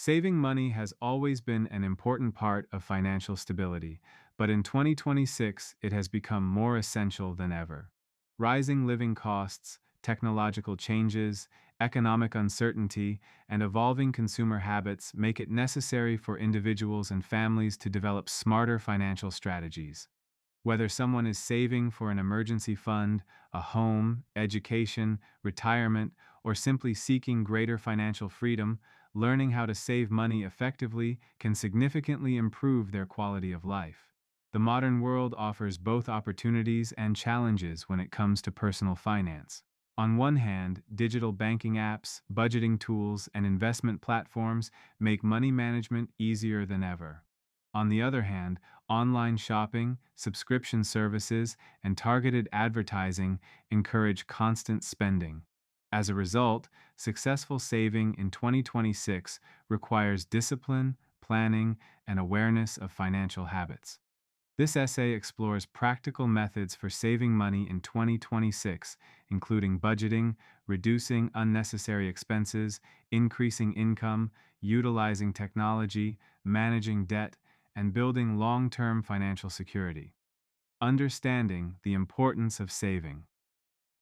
Saving money has always been an important part of financial stability, but in 2026 it has become more essential than ever. Rising living costs, technological changes, economic uncertainty, and evolving consumer habits make it necessary for individuals and families to develop smarter financial strategies. Whether someone is saving for an emergency fund, a home, education, retirement, or simply seeking greater financial freedom, learning how to save money effectively can significantly improve their quality of life. The modern world offers both opportunities and challenges when it comes to personal finance. On one hand, digital banking apps, budgeting tools, and investment platforms make money management easier than ever. On the other hand, online shopping, subscription services, and targeted advertising encourage constant spending. As a result, successful saving in 2026 requires discipline, planning, and awareness of financial habits. This essay explores practical methods for saving money in 2026, including budgeting, reducing unnecessary expenses, increasing income, utilizing technology, managing debt, and building long-term financial security. Understanding the importance of saving.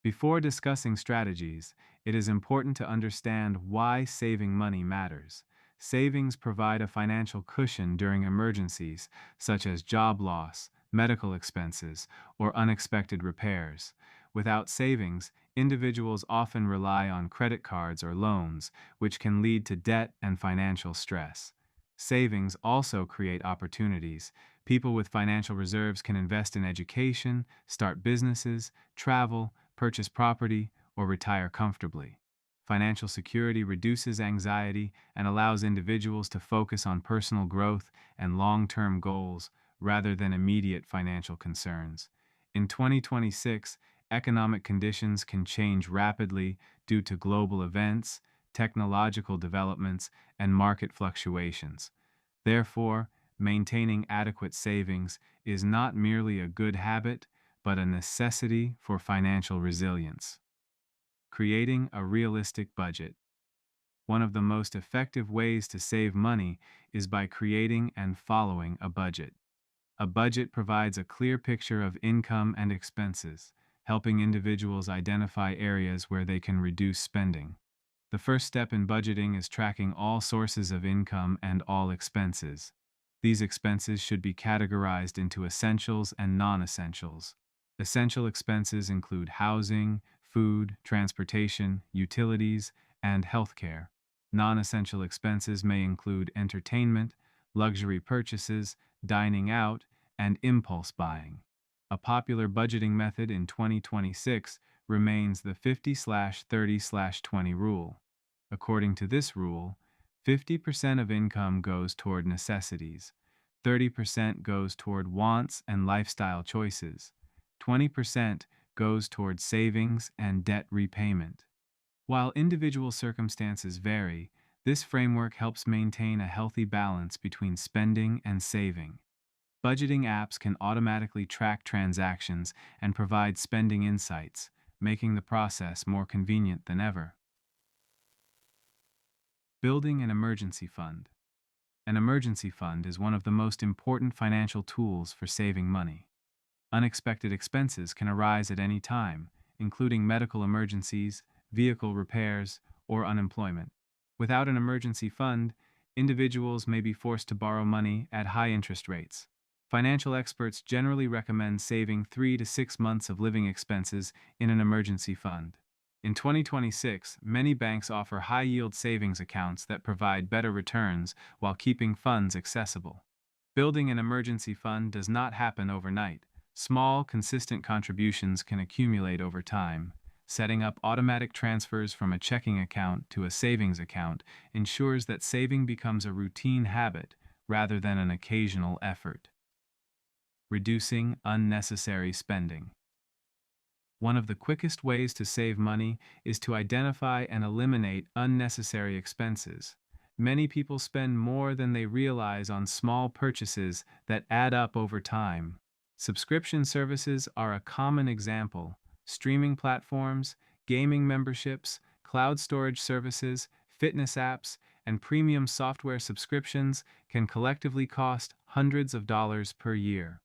Before discussing strategies, it is important to understand why saving money matters. Savings provide a financial cushion during emergencies, such as job loss, medical expenses, or unexpected repairs. Without savings, individuals often rely on credit cards or loans, which can lead to debt and financial stress. Savings also create opportunities. People with financial reserves can invest in education, start businesses, travel, purchase property, or retire comfortably. Financial security reduces anxiety and allows individuals to focus on personal growth and long-term goals rather than immediate financial concerns. In 2026, economic conditions can change rapidly due to global events, technological developments, and market fluctuations. Therefore, maintaining adequate savings is not merely a good habit, but a necessity for financial resilience. Creating a realistic budget. One of the most effective ways to save money is by creating and following a budget. A budget provides a clear picture of income and expenses, helping individuals identify areas where they can reduce spending. The first step in budgeting is tracking all sources of income and all expenses. These expenses should be categorized into essentials and non-essentials. Essential expenses include housing, food, transportation, utilities, and healthcare. Non-essential expenses may include entertainment, luxury purchases, dining out, and impulse buying. A popular budgeting method in 2026 remains the 50/30/20 rule. According to this rule, 50% of income goes toward necessities, 30% goes toward wants and lifestyle choices, 20% goes toward savings and debt repayment. While individual circumstances vary, this framework helps maintain a healthy balance between spending and saving. Budgeting apps can automatically track transactions and provide spending insights, making the process more convenient than ever. Building an emergency fund. An emergency fund is one of the most important financial tools for saving money. Unexpected expenses can arise at any time, including medical emergencies, vehicle repairs, or unemployment. Without an emergency fund, individuals may be forced to borrow money at high interest rates. Financial experts generally recommend saving 3 to 6 months of living expenses in an emergency fund. In 2026, many banks offer high-yield savings accounts that provide better returns while keeping funds accessible. Building an emergency fund does not happen overnight. Small, consistent contributions can accumulate over time. Setting up automatic transfers from a checking account to a savings account ensures that saving becomes a routine habit rather than an occasional effort. Reducing unnecessary spending. One of the quickest ways to save money is to identify and eliminate unnecessary expenses. Many people spend more than they realize on small purchases that add up over time. Subscription services are a common example. Streaming platforms, gaming memberships, cloud storage services, fitness apps, and premium software subscriptions can collectively cost hundreds of dollars per year.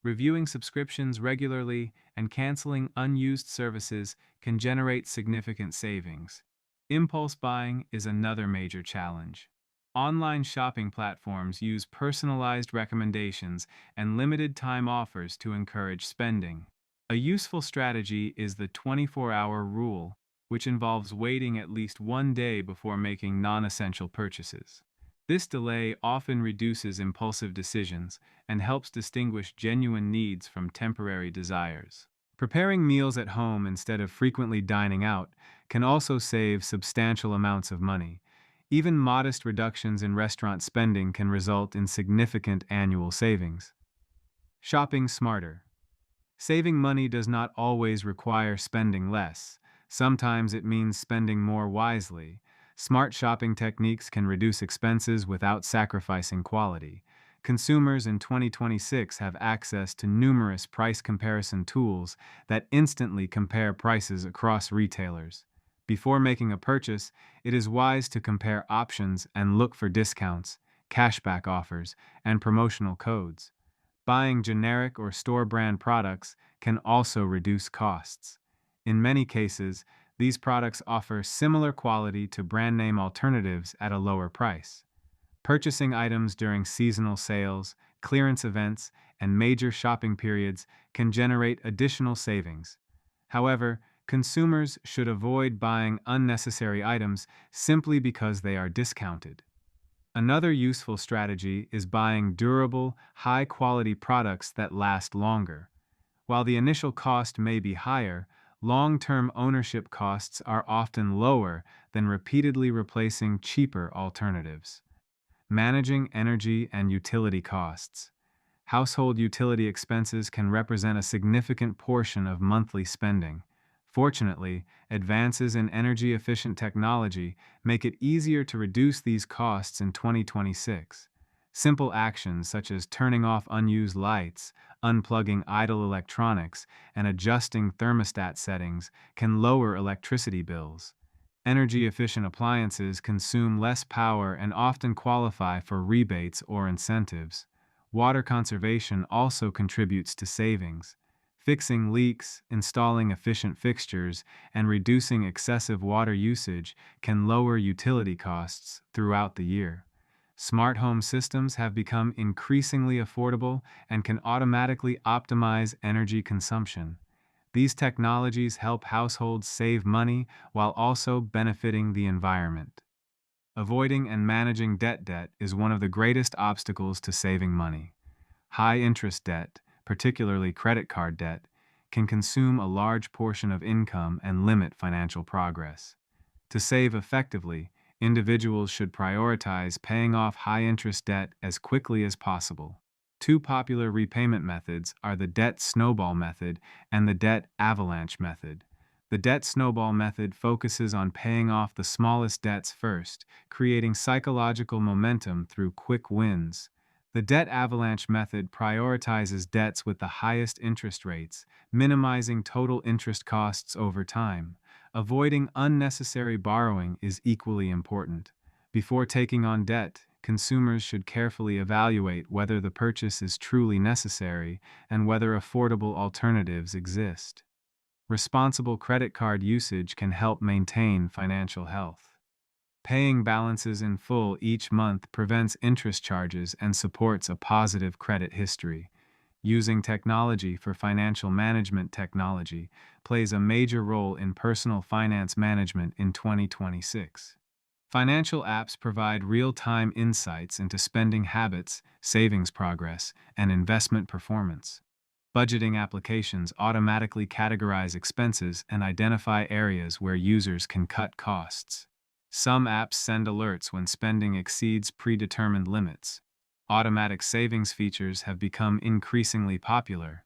Reviewing subscriptions regularly and canceling unused services can generate significant savings. Impulse buying is another major challenge. Online shopping platforms use personalized recommendations and limited time offers to encourage spending. A useful strategy is the 24-hour rule, which involves waiting at least one day before making non-essential purchases. This delay often reduces impulsive decisions and helps distinguish genuine needs from temporary desires. Preparing meals at home instead of frequently dining out can also save substantial amounts of money. Even modest reductions in restaurant spending can result in significant annual savings. Shopping smarter. Saving money does not always require spending less. Sometimes it means spending more wisely. Smart shopping techniques can reduce expenses without sacrificing quality. Consumers in 2026 have access to numerous price comparison tools that instantly compare prices across retailers. Before making a purchase, it is wise to compare options and look for discounts, cashback offers, and promotional codes. Buying generic or store brand products can also reduce costs. In many cases, these products offer similar quality to brand name alternatives at a lower price. Purchasing items during seasonal sales, clearance events, and major shopping periods can generate additional savings. However, consumers should avoid buying unnecessary items simply because they are discounted. Another useful strategy is buying durable, high-quality products that last longer. While the initial cost may be higher, long-term ownership costs are often lower than repeatedly replacing cheaper alternatives. Managing energy and utility costs. Household utility expenses can represent a significant portion of monthly spending. Fortunately, advances in energy-efficient technology make it easier to reduce these costs in 2026. Simple actions such as turning off unused lights, unplugging idle electronics, and adjusting thermostat settings can lower electricity bills. Energy-efficient appliances consume less power and often qualify for rebates or incentives. Water conservation also contributes to savings. Fixing leaks, installing efficient fixtures, and reducing excessive water usage can lower utility costs throughout the year. Smart home systems have become increasingly affordable and can automatically optimize energy consumption. These technologies help households save money while also benefiting the environment. Avoiding and managing debt is one of the greatest obstacles to saving money. High-interest debt, particularly credit card debt, can consume a large portion of income and limit financial progress. To save effectively, individuals should prioritize paying off high-interest debt as quickly as possible. Two popular repayment methods are the debt snowball method and the debt avalanche method. The debt snowball method focuses on paying off the smallest debts first, creating psychological momentum through quick wins. The debt avalanche method prioritizes debts with the highest interest rates, minimizing total interest costs over time. Avoiding unnecessary borrowing is equally important. Before taking on debt, consumers should carefully evaluate whether the purchase is truly necessary and whether affordable alternatives exist. Responsible credit card usage can help maintain financial health. Paying balances in full each month prevents interest charges and supports a positive credit history. Using technology for financial management technology plays a major role in personal finance management in 2026. Financial apps provide real-time insights into spending habits, savings progress, and investment performance. Budgeting applications automatically categorize expenses and identify areas where users can cut costs. Some apps send alerts when spending exceeds predetermined limits. Automatic savings features have become increasingly popular.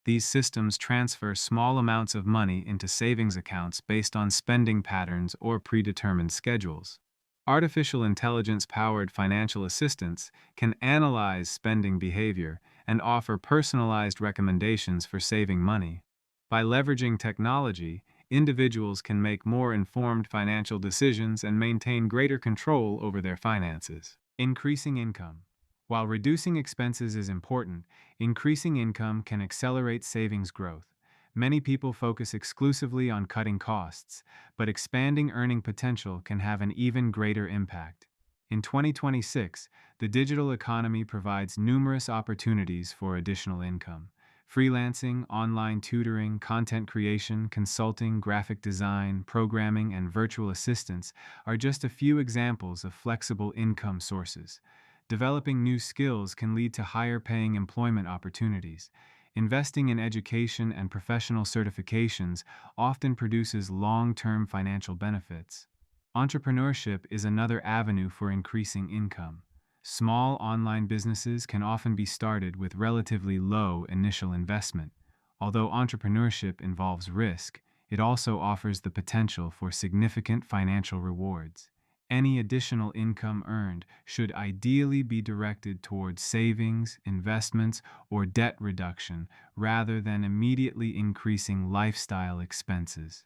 These systems transfer small amounts of money into savings accounts based on spending patterns or predetermined schedules. Artificial intelligence-powered financial assistants can analyze spending behavior and offer personalized recommendations for saving money. By leveraging technology, individuals can make more informed financial decisions and maintain greater control over their finances. Increasing income. While reducing expenses is important, increasing income can accelerate savings growth. Many people focus exclusively on cutting costs, but expanding earning potential can have an even greater impact. In 2026, the digital economy provides numerous opportunities for additional income. Freelancing, online tutoring, content creation, consulting, graphic design, programming, and virtual assistants are just a few examples of flexible income sources. Developing new skills can lead to higher paying employment opportunities. Investing in education and professional certifications often produces long-term financial benefits. Entrepreneurship is another avenue for increasing income. Small online businesses can often be started with relatively low initial investment. Although entrepreneurship involves risk, it also offers the potential for significant financial rewards. Any additional income earned should ideally be directed towards savings, investments, or debt reduction rather than immediately increasing lifestyle expenses.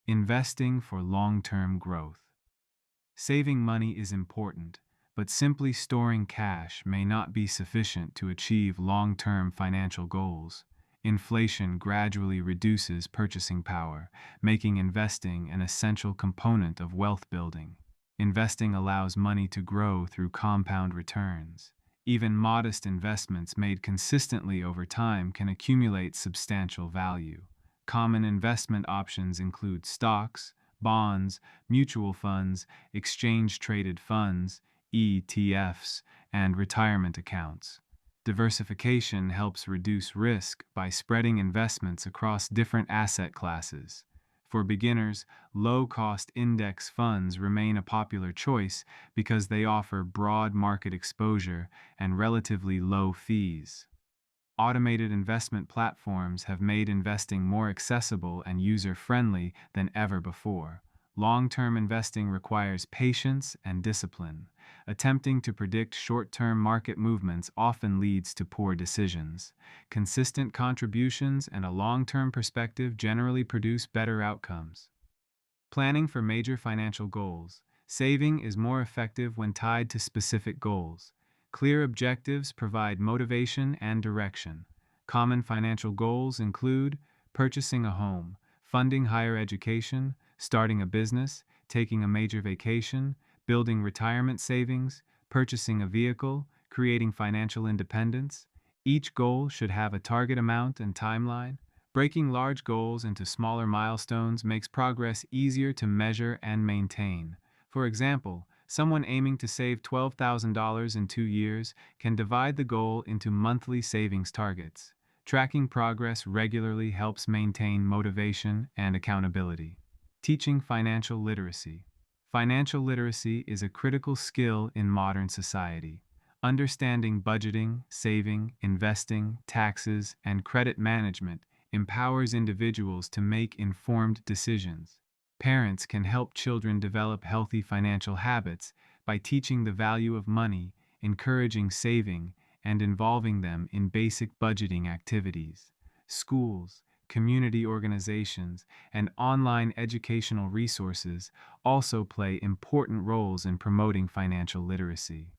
Investing for long-term growth. Saving money is important, but simply storing cash may not be sufficient to achieve long-term financial goals. Inflation gradually reduces purchasing power, making investing an essential component of wealth building. Investing allows money to grow through compound returns. Even modest investments made consistently over time can accumulate substantial value. Common investment options include stocks, bonds, mutual funds, exchange-traded funds, ETFs, and retirement accounts. Diversification helps reduce risk by spreading investments across different asset classes. For beginners, low-cost index funds remain a popular choice because they offer broad market exposure and relatively low fees. Automated investment platforms have made investing more accessible and user-friendly than ever before. Long-term investing requires patience and discipline. Attempting to predict short-term market movements often leads to poor decisions. Consistent contributions and a long-term perspective generally produce better outcomes. Planning for major financial goals. Saving is more effective when tied to specific goals. Clear objectives provide motivation and direction. Common financial goals include purchasing a home, funding higher education, starting a business, taking a major vacation, building retirement savings, purchasing a vehicle, creating financial independence. Each goal should have a target amount and timeline. Breaking large goals into smaller milestones makes progress easier to measure and maintain. For example, someone aiming to save $12,000 in 2 years can divide the goal into monthly savings targets. Tracking progress regularly helps maintain motivation and accountability. Teaching financial literacy. Financial literacy is a critical skill in modern society. Understanding budgeting, saving, investing, taxes, and credit management empowers individuals to make informed decisions. Parents can help children develop healthy financial habits by teaching the value of money, encouraging saving, and involving them in basic budgeting activities. Schools, community organizations, and online educational resources also play important roles in promoting financial literacy.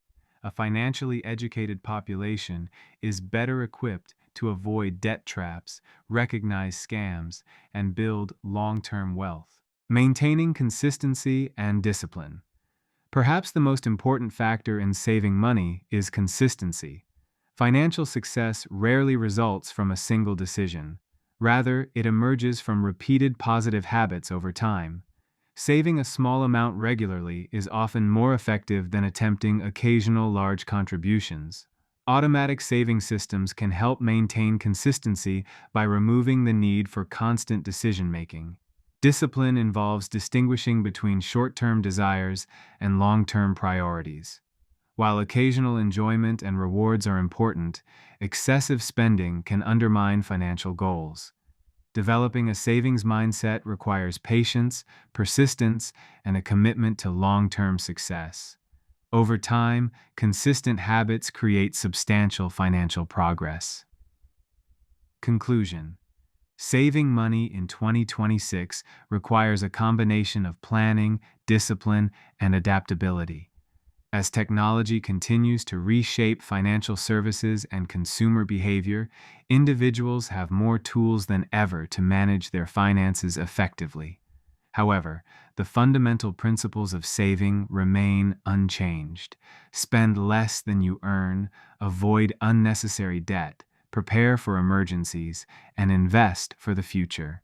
A financially educated population is better equipped to avoid debt traps, recognize scams, and build long-term wealth. Maintaining consistency and discipline. Perhaps the most important factor in saving money is consistency. Financial success rarely results from a single decision. Rather, it emerges from repeated positive habits over time. Saving a small amount regularly is often more effective than attempting occasional large contributions. Automatic saving systems can help maintain consistency by removing the need for constant decision-making. Discipline involves distinguishing between short-term desires and long-term priorities. While occasional enjoyment and rewards are important, excessive spending can undermine financial goals. Developing a savings mindset requires patience, persistence, and a commitment to long-term success. Over time, consistent habits create substantial financial progress. Conclusion. Saving money in 2026 requires a combination of planning, discipline, and adaptability. As technology continues to reshape financial services and consumer behavior, individuals have more tools than ever to manage their finances effectively. However, the fundamental principles of saving remain unchanged. Spend less than you earn, avoid unnecessary debt, prepare for emergencies, and invest for the future.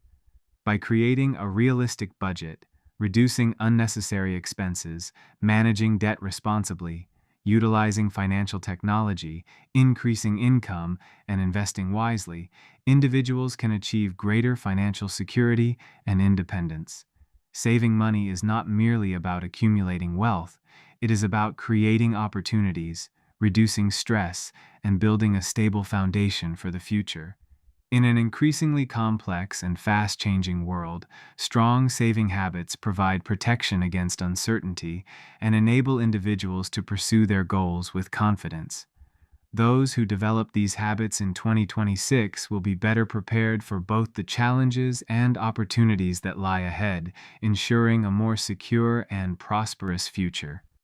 By creating a realistic budget, reducing unnecessary expenses, managing debt responsibly, utilizing financial technology, increasing income, and investing wisely, individuals can achieve greater financial security and independence. Saving money is not merely about accumulating wealth, it is about creating opportunities, reducing stress, and building a stable foundation for the future. In an increasingly complex and fast changing world, strong saving habits provide protection against uncertainty and enable individuals to pursue their goals with confidence. Those who develop these habits in 2026 will be better prepared for both the challenges and opportunities that lie ahead, ensuring a more secure and prosperous future.